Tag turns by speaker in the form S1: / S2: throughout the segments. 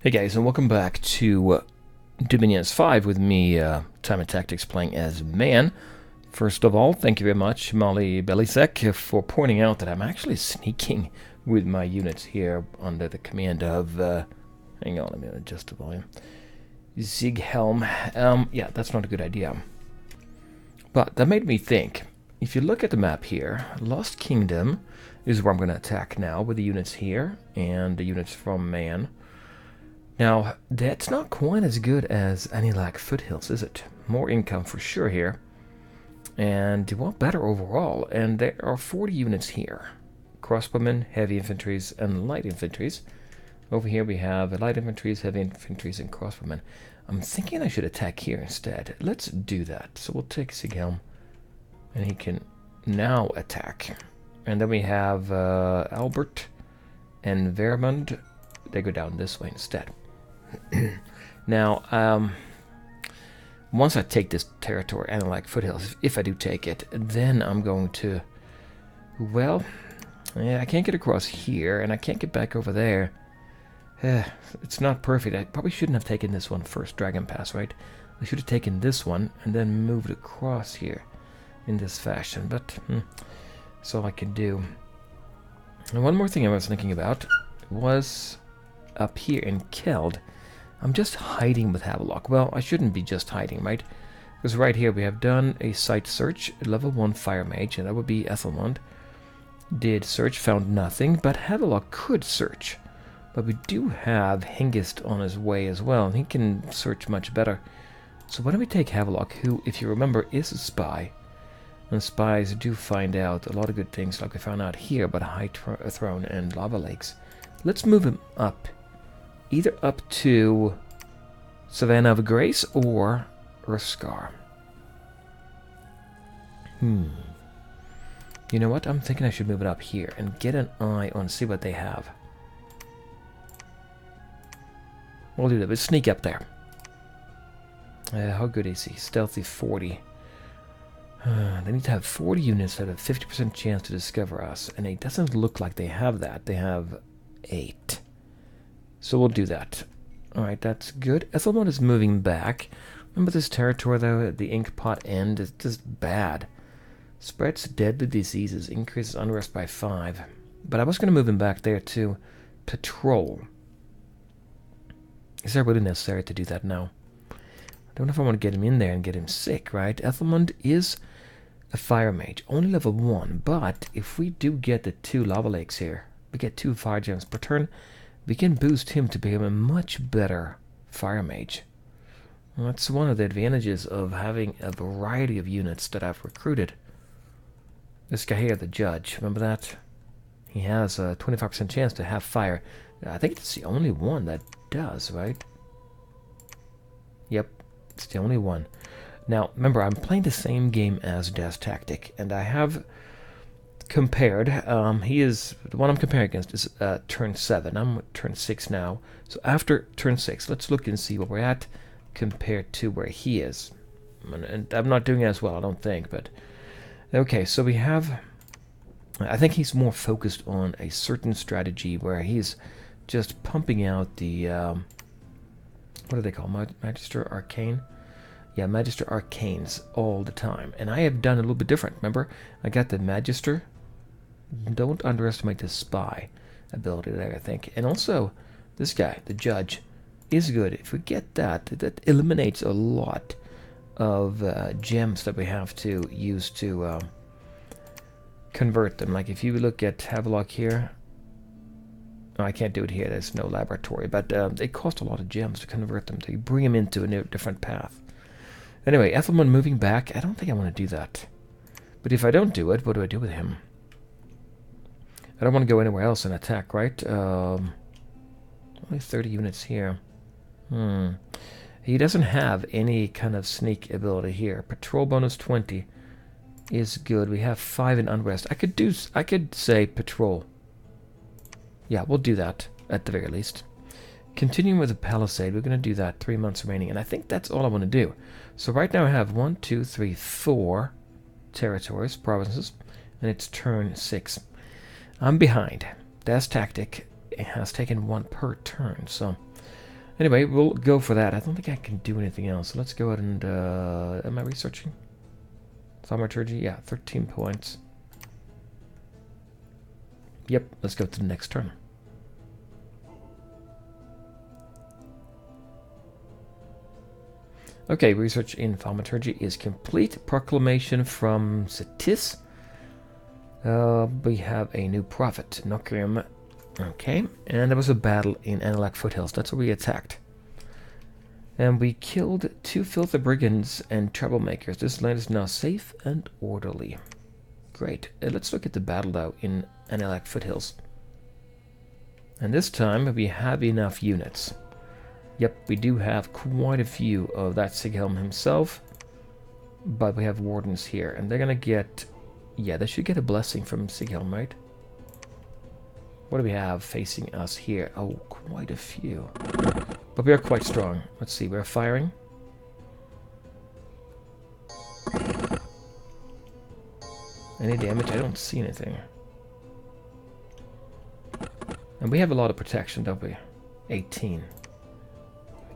S1: Hey guys, and welcome back to Dominions 5 with me, Time and Tactics, playing as man. First of all, thank you very much, Molly Belisek, for pointing out that I'm actually sneaking with my units here under the command of, hang on, let me adjust the volume, Zighelm. Yeah, that's not a good idea. But that made me think, if you look at the map here, Lost Kingdom is where I'm going to attack now with the units here and the units from man. Now, that's not quite as good as Anilak Foothills, is it? More income for sure here. And, well, better overall. And there are 40 units here. Crossbowmen, heavy infantries, and light infantries. Over here we have light infantries, heavy infantries, and crossbowmen. I'm thinking I should attack here instead. Let's do that. So we'll take Sighelm, and he can now attack. And then we have Albert and Vermund. They go down this way instead. Now, once I take this territory, and like Foothills, if I do take it, then I'm going to, well, yeah, I can't get across here, and I can't get back over there. It's not perfect. I probably shouldn't have taken this one first, Dragon Pass, right? I should have taken this one, and then moved across here in this fashion, but that's all I can do. And one more thing I was thinking about was up here in Keld. I'm just hiding with Havelock. Well, I shouldn't be just hiding, right? Because right here we have done a site search, level 1 fire mage, and that would be Ethelmund. Did search, found nothing, but Havelock could search. But we do have Hengist on his way as well, and he can search much better. So why don't we take Havelock, who, if you remember, is a spy. And spies do find out a lot of good things, like we found out here about a high throne and lava lakes. Let's move him up. Either up to Savannah of Grace or Ruskar. You know what? I'm thinking I should move it up here and get an eye on, see what they have. We'll do that. We'll sneak up there. How good is he? Stealthy 40. They need to have 40 units that have a 50% chance to discover us. And it doesn't look like they have that. They have 8. So we'll do that. Alright, that's good. Ethelmund is moving back. Remember this territory, though, at the Inkpot end? It's just bad. Spreads deadly diseases. Increases unrest by 5. But I was going to move him back there to patrol. Is that really necessary to do that now? I don't know if I want to get him in there and get him sick, right? Ethelmund is a fire mage. Only level 1. But if we do get the 2 lava lakes here, we get 2 fire gems per turn, we can boost him to become a much better fire mage. Well, that's one of the advantages of having a variety of units that I've recruited. This guy here, the judge, remember that? He has a 25% chance to have fire. I think it's the only one that does, right? Yep, it's the only one. Now, remember, I'm playing the same game as DasTactic, and I have compared, he is, the one I'm comparing against is turn 7. I'm at turn 6 now. So after turn 6, let's look and see where we're at compared to where he is. And I'm not doing as well, I don't think, but okay, so we have, I think he's more focused on a certain strategy where he's just pumping out the, what do they call, Magister Arcane? Yeah, Magister Arcanes all the time. And I have done a little bit different, remember? I got the Magister. Don't underestimate the spy ability there, I think. And also, this guy, the judge, is good. If we get that, that eliminates a lot of gems that we have to use to convert them. Like if you look at Havelock here, oh, I can't do it here, there's no laboratory, but they cost a lot of gems to convert them, to bring them into a different path. Anyway, Ethelmund moving back, I don't think I want to do that. But if I don't do it, what do I do with him? I don't want to go anywhere else and attack, right? Only 30 units here. He doesn't have any kind of sneak ability here. Patrol bonus 20 is good. We have 5 in unrest. I could say patrol. Yeah, we'll do that at the very least. Continuing with the palisade, we're going to do that. 3 months remaining, and I think that's all I want to do. So right now I have 1, 2, 3, 4 territories, provinces, and it's turn 6. I'm behind. DasTactic has taken 1 per turn, so Anyway, we'll go for that. I don't think I can do anything else. So let's go ahead and... am I researching? Thaumaturgy? Yeah, 13 points. Yep, let's go to the next turn. Okay, research in thaumaturgy is complete. Proclamation from Cetis. We have a new prophet, Nookrium. Okay, and there was a battle in Anilak Foothills. That's where we attacked. And we killed 2 filthy brigands and troublemakers. This land is now safe and orderly. Great. Let's look at the battle though in Anilak Foothills. And this time we have enough units. Yep, we do have quite a few of that Sighelm himself. But we have wardens here. And they're gonna get... yeah, they should get a blessing from Sighelm, right? What do we have facing us here? Oh, quite a few. But we are quite strong. Let's see, we're firing. Any damage? I don't see anything. And we have a lot of protection, don't we? 18.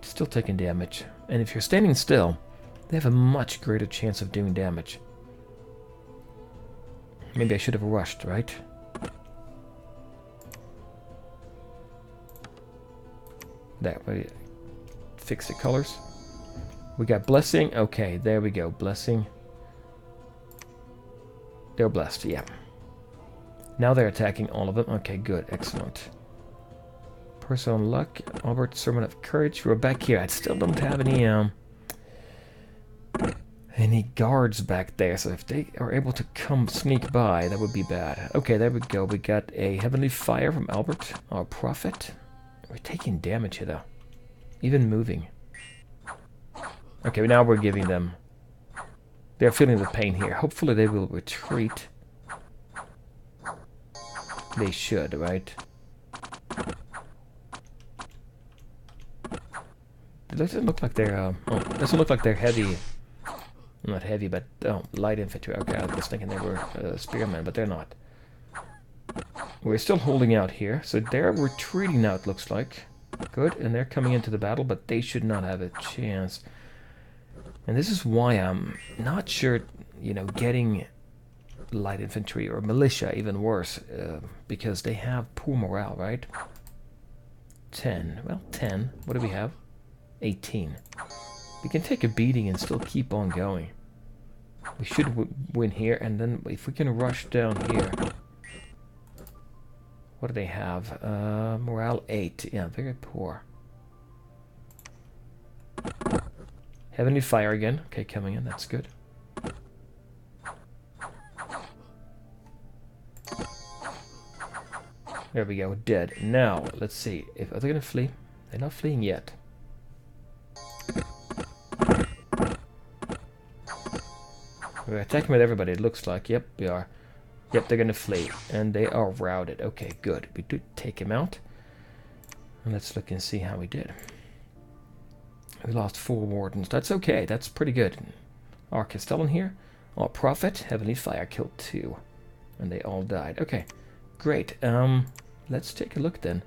S1: Still taking damage. And if you're standing still, they have a much greater chance of doing damage. Maybe I should have rushed, right? That way, fix the colors. We got blessing. Okay, there we go. Blessing. They're blessed, yeah. Now they're attacking all of them. Okay, good. Excellent. Personal luck. Albert, sermon of courage. We're back here. I still don't have any guards back there. So if they are able to come sneak by, that would be bad. Okay, there we go. We got a heavenly fire from Albert, our prophet. We're taking damage here, though. Even moving. Okay, now we're giving them... they're feeling the pain here. Hopefully they will retreat. They should, right? It doesn't look like they're... doesn't look like they're heavy. Not heavy, but... oh, light infantry. Okay, I was thinking they were spearmen, but they're not. We're still holding out here, so they're retreating now, it looks like. Good, and they're coming into the battle, but they should not have a chance. And this is why I'm not sure, you know, getting light infantry or militia even worse, because they have poor morale, right? 10. Well, 10. What do we have? 18. We can take a beating and still keep on going. We should win here, and then if we can rush down here... what do they have? Morale 8. Yeah, very poor. Heavenly fire again. Okay, coming in. That's good. There we go. Dead. Now, let's see. Are they going to flee? They're not fleeing yet. We're attacking with everybody, it looks like. Yep, we are. Yep, they're gonna flee. And they are routed. Okay, good. We did take him out. And let's look and see how we did. We lost 4 wardens. That's okay. That's pretty good. Our Castellan here. Our prophet, heavenly fire, killed 2. And they all died. Okay, great. Let's take a look then.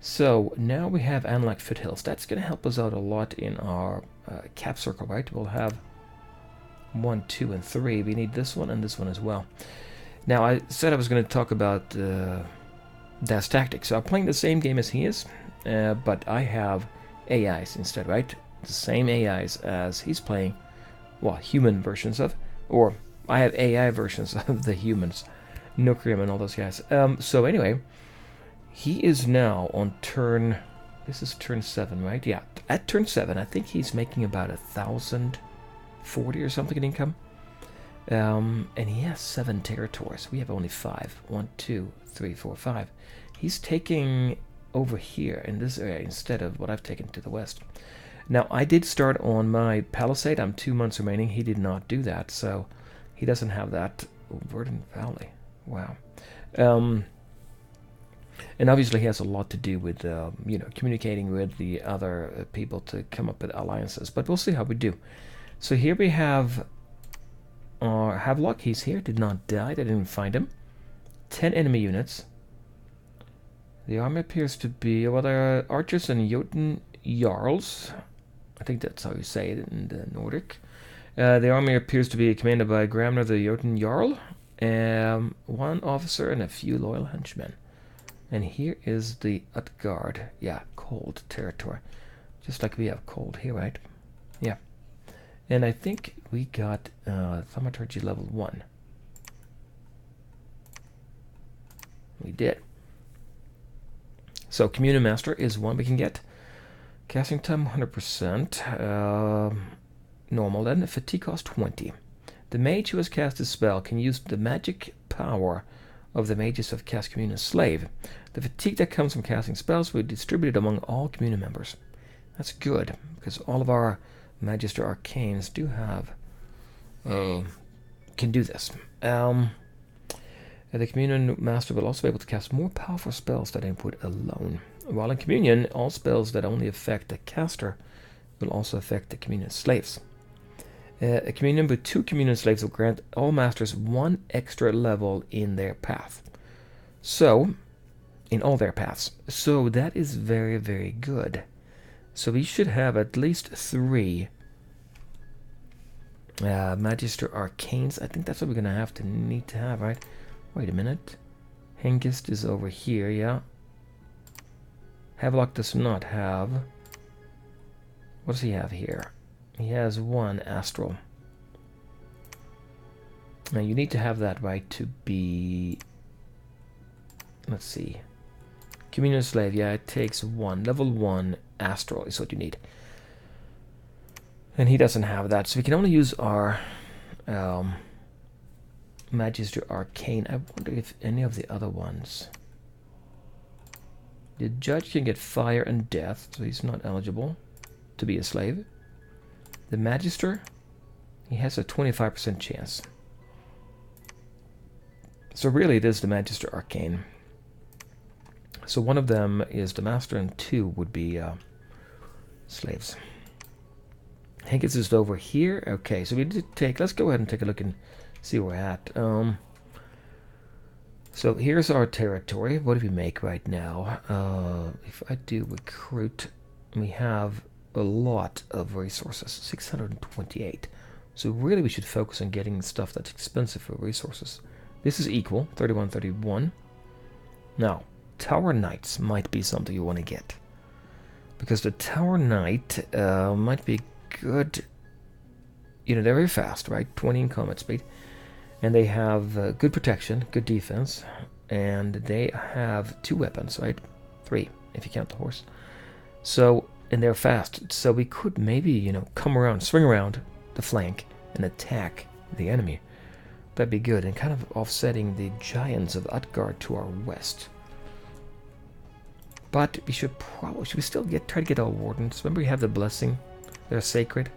S1: So, now we have Anilak Foothills. That's gonna help us out a lot in our cap circle, right? We'll have 1, 2, and 3. We need this one and this one as well. Now, I said I was going to talk about DasTactic. So I'm playing the same game as he is, but I have AIs instead, right? The same AIs as he's playing, well, human versions of, or I have AI versions of the humans, Nookrium and all those guys. So anyway, he is now on turn, this is turn 7, right? Yeah, at turn 7, I think he's making about 1,040 or something in income. And he has 7 territories. We have only 5. 1, 2, 3, 4, 5. He's taking over here in this area instead of what I've taken to the west. Now, I did start on my palisade. I'm 2 months remaining. He did not do that, so he doesn't have that. Oh, Verdant Valley. Wow. And obviously he has a lot to do with, you know, communicating with the other people to come up with alliances. But we'll see how we do. So here we have... Havelock, he's here, did not die, I didn't find him. 10 enemy units. The army appears to be, well, there are archers and Jotun Jarls. I think that's how you say it in the Nordic. The army appears to be commanded by Gramner the Jotun Jarl, one officer and a few loyal henchmen. And here is the Utgard. Yeah, cold territory. Just like we have cold here, right? Yeah. And I think we got Thaumaturgy level 1. We did. So Communion Master is one we can get. Casting time 100%. Normal then. Fatigue cost 20. The mage who has cast a spell can use the magic power of the mages of cast Communion Slave. The fatigue that comes from casting spells will be distributed among all Communion members. That's good, because all of our Magister Arcanes do have can do this. The Communion Master will also be able to cast more powerful spells that input alone. While in Communion, all spells that only affect the caster will also affect the Communion Slaves. A Communion with 2 Communion Slaves will grant all Masters 1 extra level in their path. So, in all their paths. So that is very, very good. So we should have at least 3 Magister Arcanes. I think that's what we're going to need to have, right? Wait a minute. Hengist is over here, yeah. Havelock does not have... What does he have here? He has 1 Astral. Now you need to have that, right, to be... Let's see. Communion Slave, yeah, it takes 1. Level 1 Astral is what you need. And he doesn't have that, so we can only use our Magister Arcane. I wonder if any of the other ones... The Judge can get Fire and Death, so he's not eligible to be a slave. The Magister, he has a 25% chance. So really it is the Magister Arcane. So one of them is the Master and 2 would be slaves. Hengist is over here. Okay, so we did take... Let's go ahead and take a look and see where we're at. So here's our territory. What do we make right now? If I do recruit, we have a lot of resources, 628. So really we should focus on getting stuff that's expensive for resources. This is equal, 31, 31. Now, Tower Knights might be something you want to get. Because the Tower Knight might be good. You know, they're very fast, right? 20 in combat speed. And they have good protection, good defense. And they have 2 weapons, right? 3, if you count the horse. So, and they're fast. So we could maybe, you know, come around, swing around the flank and attack the enemy. That'd be good. And kind of offsetting the giants of Utgard to our west. But we should probably... Should we still try to get our wardens? Remember we have the blessing? They're sacred.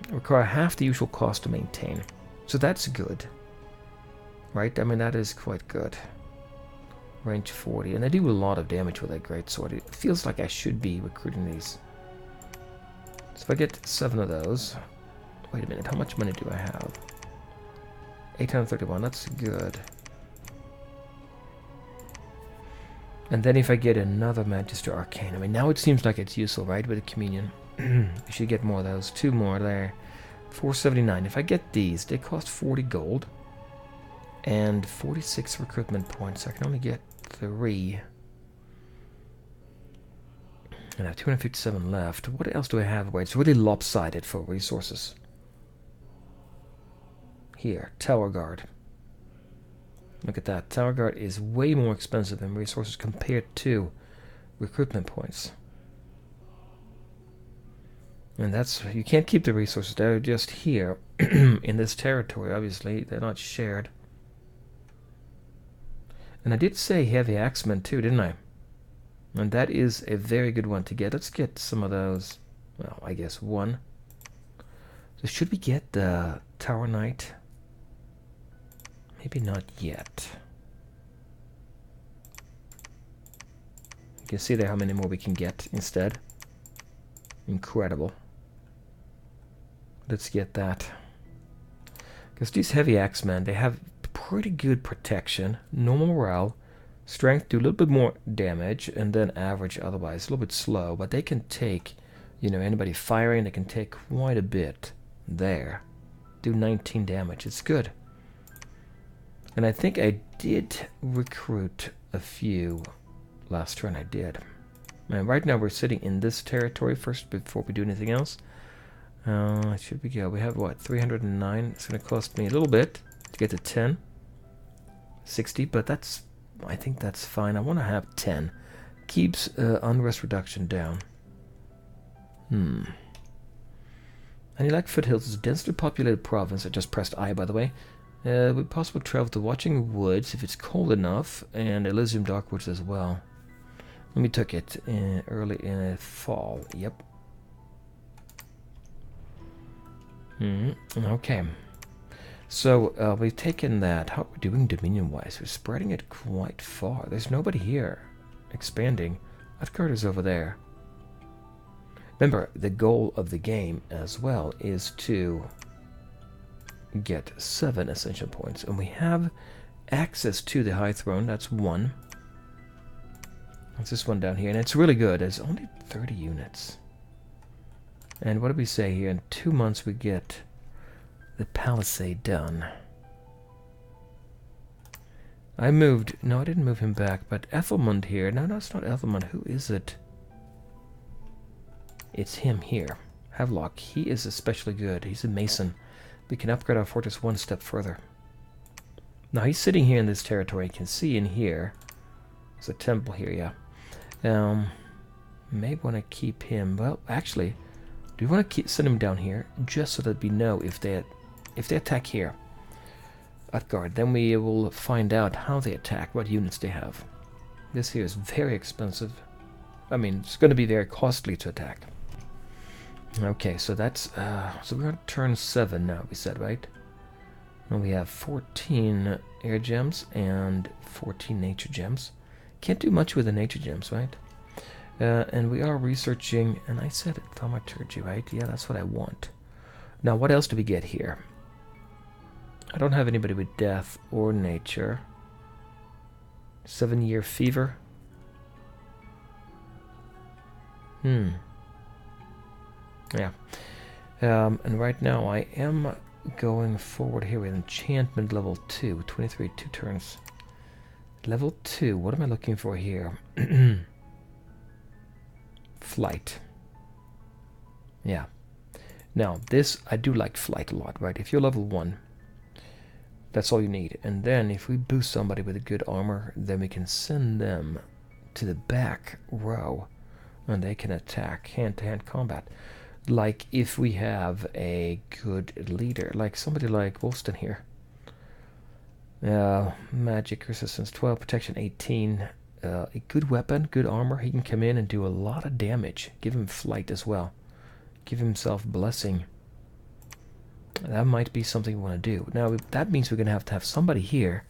S1: Require half the usual cost to maintain. So that's good. Right? I mean, that is quite good. Range 40. And they do a lot of damage with that greatsword. It feels like I should be recruiting these. So if I get 7 of those... Wait a minute, how much money do I have? 831, that's good. And then if I get another Magister Arcane, I mean, now it seems like it's useful, right, with the Communion. We should get more of those. 2 more there. 479. If I get these, they cost 40 gold. And 46 recruitment points. I can only get 3. And I have 257 left. What else do I have? Wait, it's really lopsided for resources. Here, Tower Guard. Look at that. Tower Guard is way more expensive than resources compared to recruitment points. And that's... You can't keep the resources. They're just here in this territory, obviously. They're not shared. And I did say Heavy Axemen too, didn't I? And that is a very good one to get. Let's get some of those. Well, I guess 1. So should we get the Tower Knight? Maybe not yet. You can see there how many more we can get instead. Incredible. Let's get that. Because these Heavy Axemen, they have pretty good protection, normal morale, Strength, do a little bit more damage, and then average otherwise. A little bit slow, but they can take, you know, anybody firing, they can take quite a bit there. Do 19 damage. It's good. And I think I did recruit a few last turn. I did. And right now we're sitting in this territory first before we do anything else. Should we go? We have what? 309. It's going to cost me a little bit to get to 10. 60, but that's, I think that's fine. I want to have 10. Keeps unrest reduction down. And you like foothills? It's a densely populated province. I just pressed I, by the way. With possible travel to Watching Woods if it's cold enough, and Elysium Darkwoods as well. Let me took it early in the fall. Yep. Okay. So we've taken that. How are we doing Dominion-wise? We're spreading it quite far. There's nobody here expanding. Utgard is over there. Remember, the goal of the game as well is to get 7 ascension points, and we have access to the High Throne. That's 1. That's this one down here, and it's really good. It's only 30 units. And what do we say here? In 2 months we get the Palisade done. I moved... No, I didn't move him back, but Ethelmund here. No, it's not Ethelmund. Who is it? It's him here. Havelock. He is especially good. He's a mason. We can upgrade our fortress 1 step further. Now he's sitting here in this territory. You can see in here. There's a temple here, yeah. May want to keep him. Well, actually, do we want to send him down here just so that we know if they attack here? Utgard. Then we will find out how they attack, what units they have. This here is very expensive. I mean, it's going to be very costly to attack. Okay, so that's so we're on turn 7 now, we said, right? And we have 14 air gems and 14 nature gems. Can't do much with the nature gems, right? And we are researching, and I said thaumaturgy, right? Yeah, that's what I want. Now, what else do we get here? I don't have anybody with death or nature. 7-year fever. Yeah. And right now I am going forward here with enchantment level 2. 23, 2 turns. Level 2. What am I looking for here? Flight. Yeah. Now, this, I do like flight a lot, right? If you're level 1, that's all you need. And then if we boost somebody with a good armor, then we can send them to the back row and they can attack hand-to-hand combat. Like if we have a good leader, like somebody like Wolston here. Magic resistance 12, protection 18. A good weapon, good armor. He can come in and do a lot of damage. Give him flight as well. Give himself blessing. That might be something we want to do. Now that means we're going to have somebody here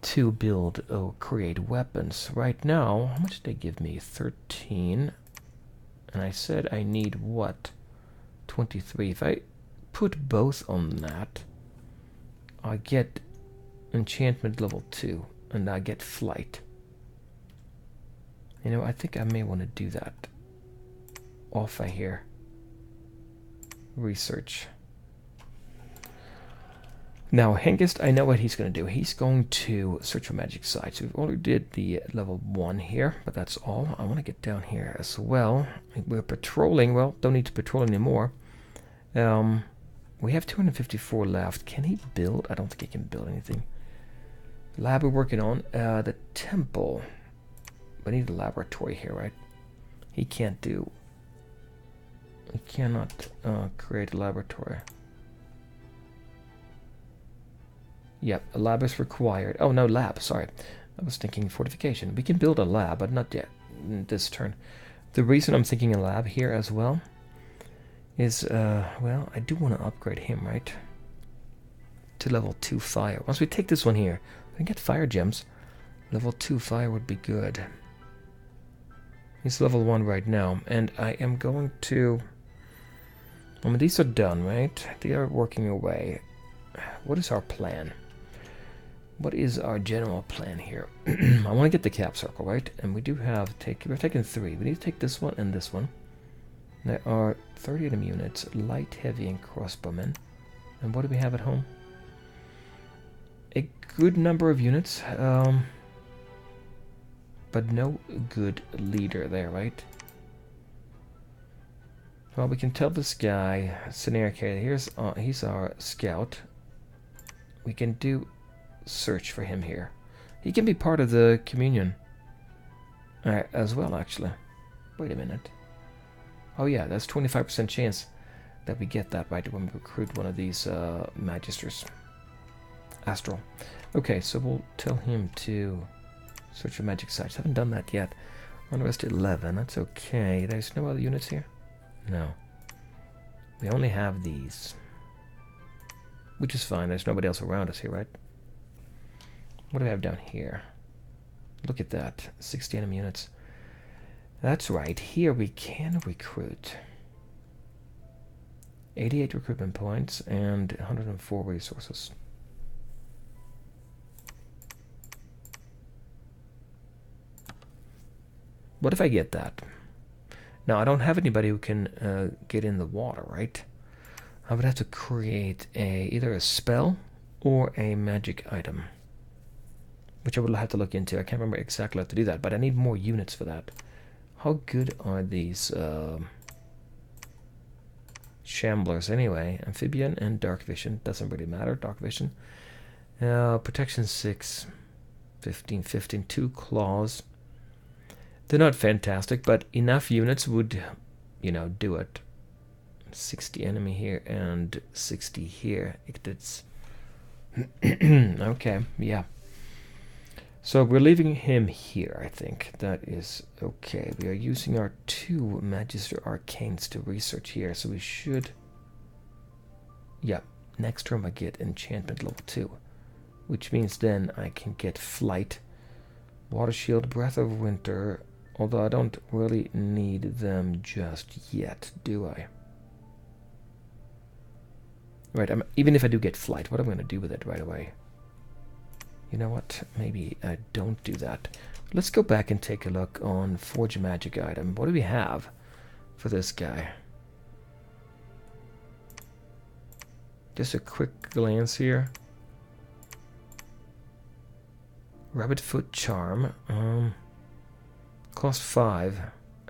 S1: to build or create weapons. Right now, how much did they give me? 13. And I said I need what? 23. If I put both on that, I get enchantment level 2 and I get flight. You know, I think I may want to do that. Off I hear. Research. Now, Hengist, I know what he's going to do. He's going to search for magic sites. We've already did the level 1 here, but that's all. I want to get down here as well. We're patrolling. Well, don't need to patrol anymore. We have 254 left. Can he build? I don't think he can build anything. Lab we're working on. The temple. We need a laboratory here, right? He can't do... He cannot create a laboratory. Yep, a lab is required. Oh, no, lab, sorry. I was thinking fortification. We can build a lab, but not yet this turn. The reason I'm thinking a lab here as well is, well, I do want to upgrade him, right? To level 2 fire. Once we take this one here, we can get fire gems. Level 2 fire would be good. He's level 1 right now, and I am going to... I mean, these are done, right? They are working away. What is our plan? What is our general plan here? I want to get the cap circle, right? And we do have, we're taking 3. We need to take this one and this one. There are 30 enemy units, light, heavy, and crossbowmen. And what do we have at home? A good number of units, but no good leader there, right? Well, we can tell this guy, scenario carrier, he's our scout. We can do search for him here. He can be part of the communion as well, actually. Wait a minute. Oh yeah, that's 25% chance that we get that right when we recruit one of these magisters. Astral. Okay, so we'll tell him to search for magic sites. Haven't done that yet. Unrest 11, that's okay. There's no other units here? No. We only have these. Which is fine, there's nobody else around us here, right? What do we have down here? Look at that, 60 enemy units. That's right, here we can recruit. 88 recruitment points and 104 resources. What if I get that? Now, I don't have anybody who can get in the water, right? I would have to create either a spell or a magic item, which I will have to look into. I can't remember exactly how to do that, but I need more units for that. How good are these shamblers anyway? Amphibian and dark vision. Doesn't really matter, dark vision. Protection 6, 15, 2 claws. They're not fantastic, but enough units would, you know, do it. 60 enemy here and 60 here. It's okay, yeah. So we're leaving him here, I think. That is okay. We are using our 2 Magister Arcanes to research here, so we should... Yeah, next turn I get Enchantment level 2, which means then I can get Flight, Water Shield, Breath of Winter, although I don't really need them just yet, do I? Right, even if I do get Flight, what am I going to do with it right away? You know what? Maybe I don't do that. Let's go back and take a look on Forge Magic item. What do we have for this guy? Just a quick glance here. Rabbit Foot Charm. Cost 5.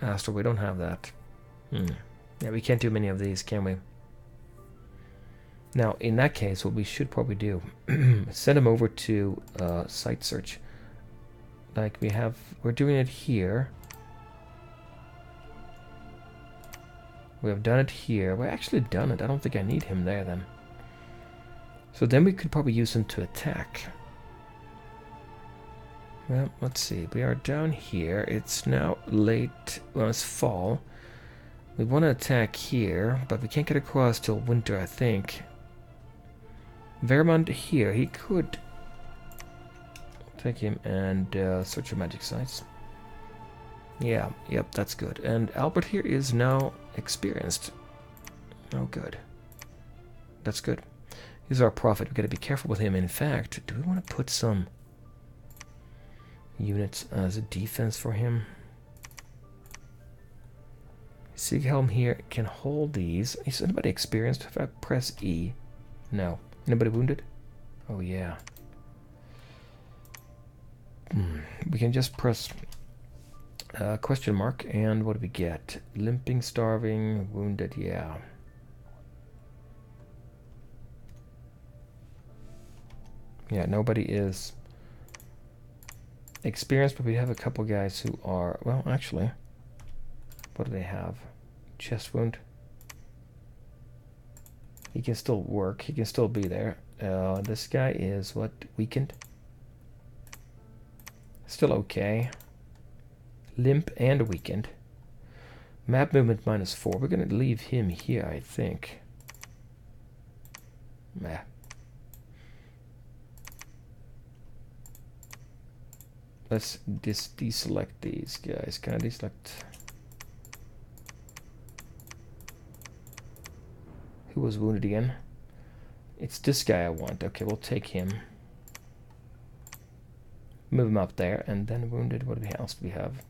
S1: Astral, we don't have that. Yeah, we can't do many of these, can we? Now, in that case, what we should probably do, send him over to site search. Like we're doing it here. We have done it here. We've actually done it. I don't think I need him there then. So then we could probably use him to attack. Well, let's see. We are down here. It's now late. Well, it's fall. We want to attack here, but we can't get across till winter, I think. Vermont here. He could take him and search for magic sites. Yeah, yep, that's good. And Albert here is now experienced. Oh, good. That's good. He's our prophet. We've got to be careful with him. In fact, do we want to put some units as a defense for him? Sieghelm here can hold these. Is anybody experienced? If I press E. No. Anybody wounded? Oh, yeah. We can just press question mark, and what do we get? Limping, starving, wounded, yeah. Yeah, nobody is experienced, but we have a couple guys who are, well, actually, what do they have? Chest wound. He can still work. He can still be there. This guy is, what, weakened? Still okay. Limp and weakened. Map movement -4. We're going to leave him here, I think. Meh. Let's deselect these guys. Can I deselect? Who was wounded again? It's this guy I want. Okay, we'll take him. Move him up there, and then wounded. What else do we have?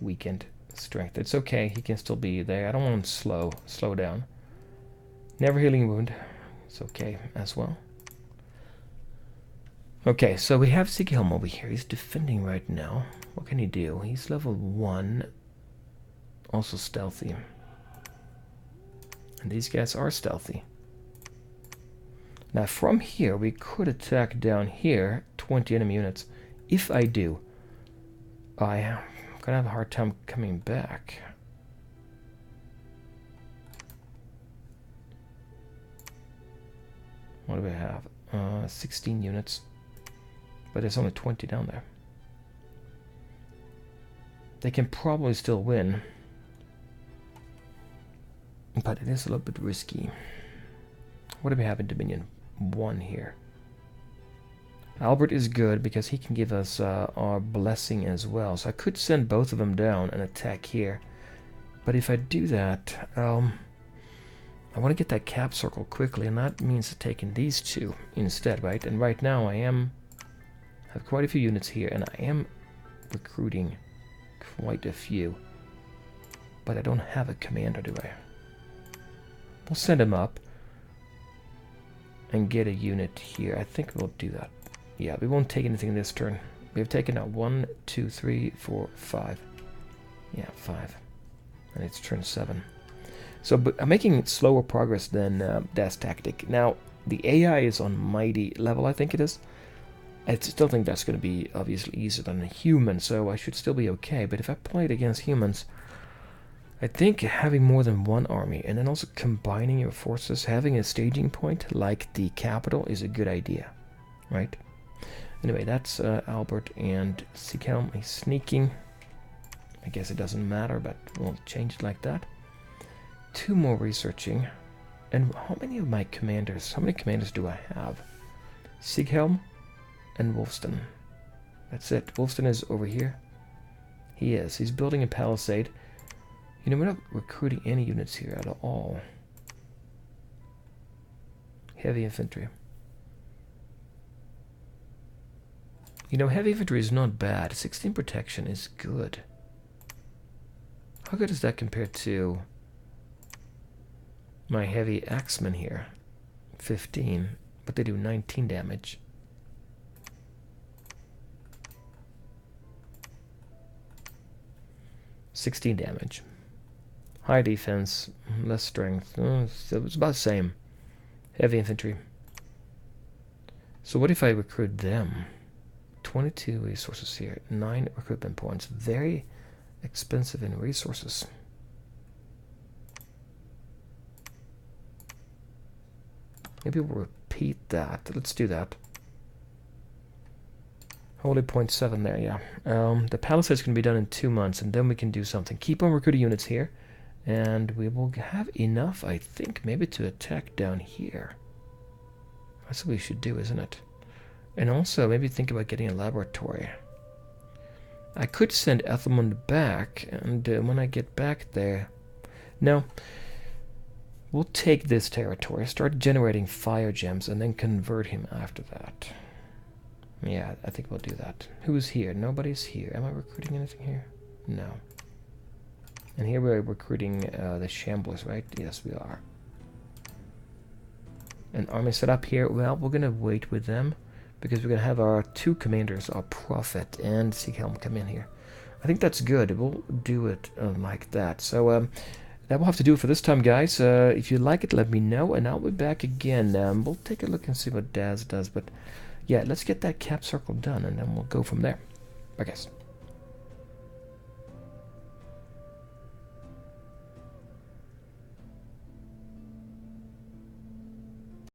S1: Weakened. Strength. It's okay. He can still be there. I don't want him slow down. Never healing wound. It's okay as well. Okay, so we have Sighelm over here. He's defending right now. What can he do? He's level 1. Also stealthy. And these guys are stealthy. Now from here, we could attack down here. 20 enemy units. If I do, I'm gonna have a hard time coming back. What do we have? 16 units. But there's only 20 down there. They can probably still win. But it is a little bit risky. What do we have in Dominion? 1 here. Albert is good because he can give us our blessing as well. So I could send both of them down and attack here. But if I do that, I want to get that cap circle quickly, and that means taking these two instead, right? And right now I have quite a few units here, and I am recruiting quite a few. But I don't have a commander, do I? We'll send him up and get a unit here. I think we'll do that. Yeah, we won't take anything this turn. We have taken out 1, 2, 3, 4, 5. Yeah, 5. And it's turn 7. So but I'm making slower progress than DasTactic. Now, the AI is on mighty level, I think it is. I still think that's going to be obviously easier than a human, so I should still be okay. But if I played against humans, I think having more than one army, and then also combining your forces, having a staging point like the capital is a good idea, right? Anyway, that's Albert and Sighelm. He's sneaking. I guess it doesn't matter, but we'll change it like that. 2 more researching. And how many of my commanders, how many commanders do I have? Sighelm and Wolfston. That's it. Wolfston is over here. He is. He's building a palisade. You know, we're not recruiting any units here at all. Heavy infantry. You know, heavy infantry is not bad. 16 protection is good. How good does that compare to my heavy axemen here? 15, but they do 19 damage. $16 damage. High defense, less strength. So it's about the same. Heavy infantry. So what if I recruit them? 22 resources here. 9 recruitment points. Very expensive in resources. Maybe we'll repeat that. Let's do that. Only 0.7 there, yeah. The palisade's going to be done in 2 months, and then we can do something. Keep on recruiting units here, and we will have enough, I think, maybe to attack down here. That's what we should do, isn't it? And also, maybe think about getting a laboratory. I could send Ethelmund back, and when I get back there... No. We'll take this territory, start generating fire gems, and then convert him after that. Yeah, I think we'll do that. Who's here? Nobody's here. Am I recruiting anything here? No. And here we're recruiting the Shamblers, right? Yes, we are. An army set up here. Well, we're going to wait with them, because we're going to have our 2 commanders, our Prophet and Sighelm, come in here. I think that's good. We'll do it like that. So that will have to do it for this time, guys. If you like it, let me know, and I'll be back again. We'll take a look and see what Daz does, but yeah, let's get that cap circle done, and then we'll go from there. Bye, guys.